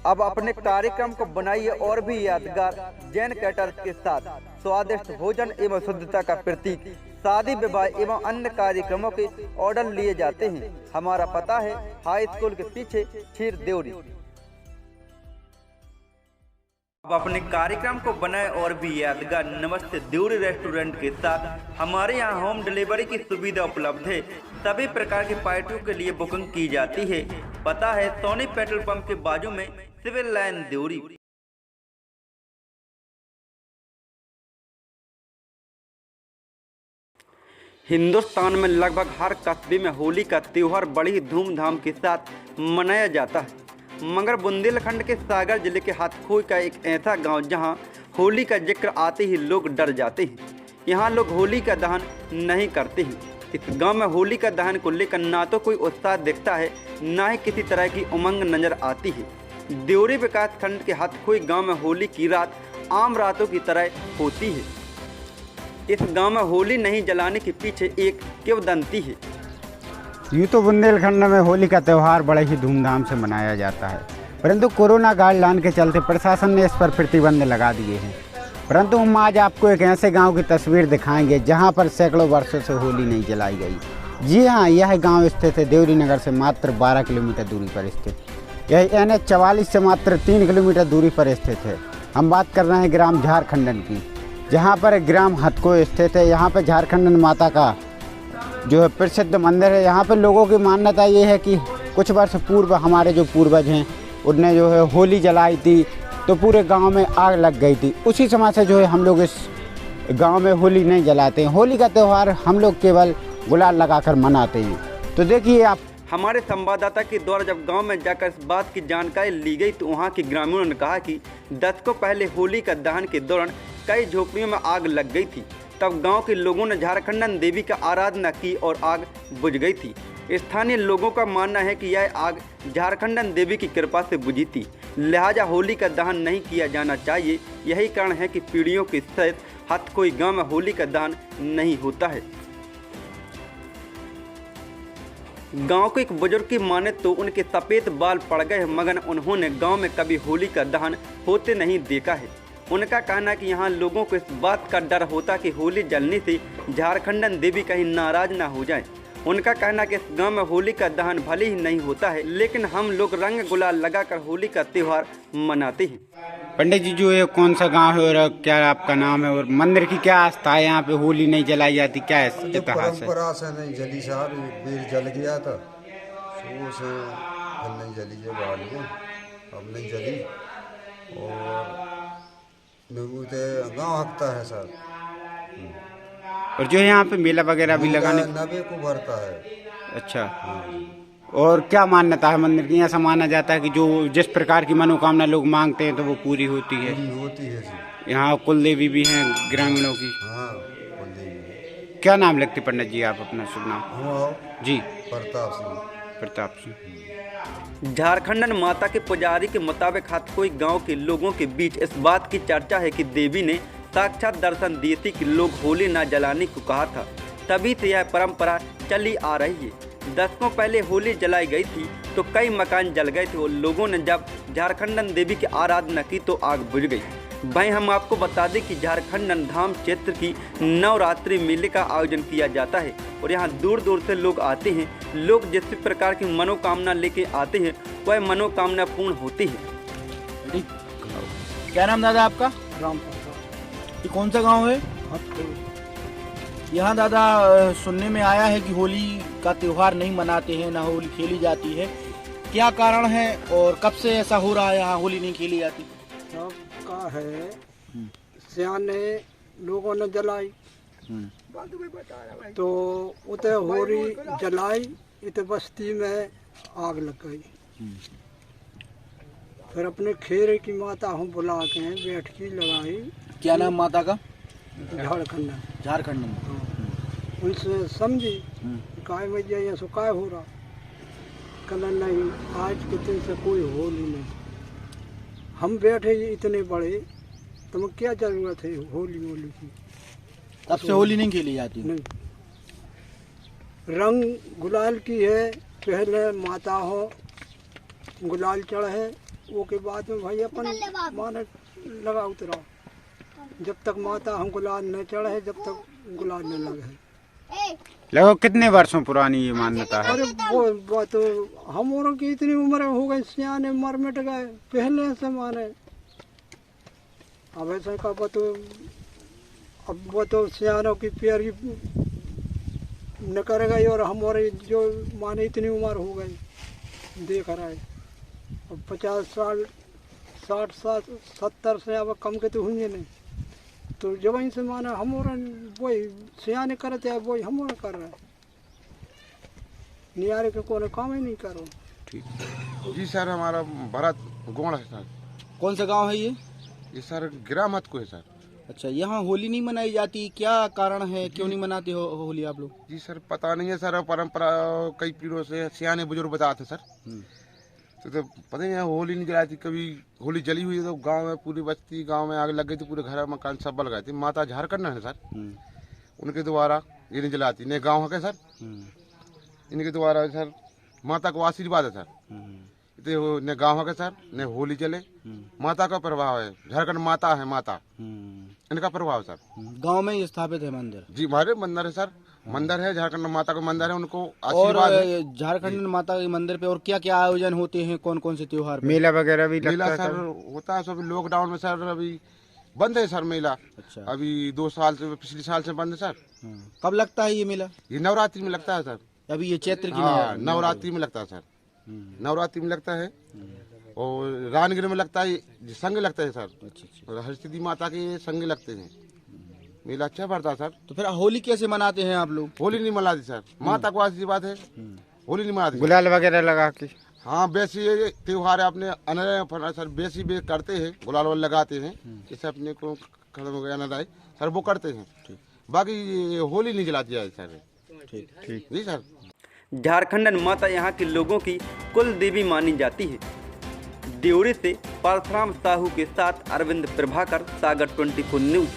अब अपने कार्यक्रम को बनाइए और भी यादगार जैन कैटर्स के साथ। स्वादिष्ट भोजन एवं शुद्धता का प्रतीक शादी विवाह एवं अन्य कार्यक्रमों के ऑर्डर लिए जाते हैं। हमारा पता है हाई स्कूल के पीछे खीर देवरी। अब अपने कार्यक्रम को बनाए और भी यादगार नमस्ते देवरी रेस्टोरेंट के साथ। हमारे यहाँ होम डिलीवरी की सुविधा उपलब्ध है। सभी प्रकार की पार्टियों के लिए बुकिंग की जाती है। पता है सोनी पेट्रोल पंप के बाजू में सिविल लाइन देवरी। हिंदुस्तान में लगभग हर कस्बे में होली का त्योहार बड़ी धूमधाम के साथ मनाया जाता है, मगर बुंदेलखंड के सागर जिले के हाथखोई का एक ऐसा गांव जहां होली का जिक्र आते ही लोग डर जाते हैं। यहां लोग होली का दहन नहीं करते हैं। इस गांव में होली का दहन को लेकर ना तो कोई उत्साह दिखता है, ना ही किसी तरह की उमंग नजर आती है। देवरी विकास खंड के हाथखोई गांव में होली की रात आम रातों की तरह होती है। इस गांव में होली नहीं जलाने के पीछे एक किंवदंती है। यूँ तो बुंदेलखंड में होली का त्यौहार बड़े ही धूमधाम से मनाया जाता है, परंतु कोरोना गाइडलाइन के चलते प्रशासन ने इस पर प्रतिबंध लगा दिए हैं। परंतु हम आज आपको एक ऐसे गांव की तस्वीर दिखाएंगे जहां पर सैकड़ों वर्षों से होली नहीं जलाई गई। जी हाँ, यह गांव स्थित है देवरी नगर से मात्र 12 किलोमीटर दूरी पर स्थित। यह NH 44 से मात्र 3 किलोमीटर दूरी पर स्थित है। हम बात कर रहे हैं ग्राम झारखंडन की, जहाँ पर ग्राम हाथखोई स्थित है। यहाँ पर झारखंडन माता का जो है प्रसिद्ध मंदिर है। यहाँ पर लोगों की मान्यता ये है कि कुछ वर्ष पूर्व हमारे जो पूर्वज हैं उनने जो है होली जलाई थी, तो पूरे गांव में आग लग गई थी। उसी समय से जो है हम लोग इस गांव में होली नहीं जलाते हैं। होली का त्यौहार हम लोग केवल गुलाल लगाकर मनाते हैं। तो देखिए आप, हमारे संवाददाता के द्वारा जब गांव में जाकर इस बात की जानकारी ली गई तो वहां के ग्रामीणों ने कहा कि दशकों पहले होली का दहन के दौरान कई झोपड़ियों में आग लग गई थी। तब गांव के लोगों ने झारखंडन देवी का आराधना की और आग बुझ गई थी। स्थानीय लोगों का मानना है कि यह आग झारखंडन देवी की कृपा से बुझी थी, लिहाजा होली का दहन नहीं किया जाना चाहिए। यही कारण है कि पीढ़ियों के सहित हाथखोई गांव में होली का दहन नहीं होता है। गांव के एक बुजुर्ग की माने तो उनके सफेद बाल पड़ गए, मगर उन्होंने गांव में कभी होली का दहन होते नहीं देखा है। उनका कहना है कि यहाँ लोगों को इस बात का डर होता कि होली जलने से झारखंडन देवी कहीं नाराज ना हो जाए। उनका कहना कि इस गांव में होली का दहन भले ही नहीं होता है, लेकिन हम लोग रंग गुलाल लगाकर होली का त्योहार मनाते हैं। पंडित जी, जो ये कौन सा गांव है और क्या आपका नाम है और मंदिर की क्या आस्था है? यहाँ पे होली नहीं जलाई जाती, क्या है इतिहास है? परंपरा से नहीं जली साहब, बीर जल गया था शुरू से, फिर नहीं जली है बाद में, अब नहीं जली। और गाँव हकता है सर। और जो यहाँ पे मेला वगैरह भी लगाने नबे को भरता है। अच्छा, और क्या मान्यता है मंदिर की? ऐसा माना जाता है कि जो जिस प्रकार की मनोकामना लोग मांगते हैं तो वो पूरी होती है। होती है जी। यहाँ कुल देवी भी हैं ग्रामीणों की। हाँ, कुल देवी। क्या नाम लगते पंडित जी आप अपना शुभ नाम? जी, प्रताप सिंह। प्रताप सिंह। झारखंडन माता के पुजारी के मुताबिक हाथखोई गांव के लोगों के बीच इस बात की चर्चा है कि देवी ने साक्षात दर्शन दिए थे कि लोग होली न जलाने को कहा था। तभी से यह परंपरा चली आ रही है। दशकों पहले होली जलाई गई थी तो कई मकान जल गए थे और लोगों ने जब झारखंडन देवी की आराधना की तो आग बुझ गई। भाई हम आपको बता दें कि झारखंडन धाम क्षेत्र की नवरात्रि मेले का आयोजन किया जाता है और यहाँ दूर दूर से लोग आते हैं। लोग जिस प्रकार की मनोकामना लेके आते हैं वह मनोकामना पूर्ण होती है। क्या नाम दादा आपका? राम। ये कौन सा गांव है? यहाँ दादा सुनने में आया है कि होली का त्योहार नहीं मनाते हैं, ना होली खेली जाती है। क्या कारण है और कब से ऐसा हो रहा है यहाँ होली नहीं खेली जाती? सबका है, सियाने लोगों ने जलाई तो उते होली जलाई, इत बस्ती में आग लग गई। फिर अपने खेरे की माता हूँ बुला के बैठकी लगाई। क्या नाम माता का? झारखंड। झारखंड में। उनसे समझी काय में जाइए सो काय हो रहा, कल नहीं आज के दिन से कोई होली नहीं। हम बैठे इतने बड़े, तुम्हें क्या जरूरत है होली मोली की? तब से होली नहीं खेली जाती? नहीं, रंग गुलाल की है। पहले माता हो गुलाल चढ़े, वो के बाद में भाई अपन माने लगा उतरा। जब तक माता हम गुलाल न चढ़े, जब तक गुलाल न लगे। लगभग कितने वर्षों पुरानी ये मान्यता है? अरे वो तो हम औरों की इतनी उम्र हो गई, सियाने मर मिट गए पहले से माने। अब ऐसा का अब वो तो सियानों की प्यारी न कर गई, और हमारे जो माने इतनी उम्र हो गई देख रहा है। अब 50 साल 60 साल 70 से अब कम के तो हुए नहीं, तो जब वहीं से माना हम और वही सियाने करते हैं, वही हम और कर रहे हैं। नियारे के कोने काम ही नहीं करो। जी सर, हमारा भरत गोड़ है सर। कौन सा गांव है ये? ये सर गिरामत को है सर। अच्छा, यहाँ होली नहीं मनाई जाती, क्या कारण है, क्यों नहीं मनाते हो होली आप लोग? जी सर, पता नहीं है सर, परंपरा कई पीढ़ियों से सियाने बुजुर्ग बताते सर। तो पता नहीं है, होली नहीं जलाती। कभी होली जली हुई है तो गांव में पूरी बस्ती गांव में आग लग गई थी, पूरे घर मकान सब बल गए थे। माता झारखंड है सर, उनके द्वारा ये नहीं जलाती। ने गाँव है सर, इनके द्वारा सर माता को आशीर्वाद है सर। तो ने गाँव है सर, ने होली चले, माता का प्रभाव है। झारखंड माता है, माता इनका प्रभाव सर। गांव में ही स्थापित है मंदिर? जी, हमारे मंदिर है सर, मंदिर है, झारखंड माता का मंदिर है, उनको और आशीर्वाद है। झारखंड माता के मंदिर पे और क्या क्या आयोजन होते हैं, कौन कौन से त्योहार पे? मेला वगैरह भी मेला लगता है सर होता है। सब लॉकडाउन में सर अभी बंद है सर मेला। अच्छा, अभी 2 साल से, पिछले साल से बंद है सर। कब लगता है ये मेला? ये नवरात्रि में लगता है सर। अभी ये चैत्र की हाँ, नवरात्रि में लगता है सर, नवरात्रि में लगता है। और रानगिर में लगता है, संग लगता है सर। और हरसिद्धि माता के संग लगते हैं। मेला अच्छा भरता है सर। तो फिर होली कैसे मनाते हैं आप लोग? होली नहीं मनाती सर, माता को आशीर्वाद है, होली नहीं मनाती। गुलाल वगैरह लगा के? हाँ, बेसी ये त्योहार है अपने अनर सर, बेसी बे करते हैं, गुलाल वाल लगाते हैं। जैसे अपने को खत्म हो गया अनराय सर, वो करते हैं। बाकी ये होली नहीं जलाती है सर। ठीक जी सर। झारखंडन माता यहाँ के लोगों की कुल देवी मानी जाती है। ड्योरी से परशुराम साहू के साथ अरविंद प्रभाकर, सागर 24 न्यूज।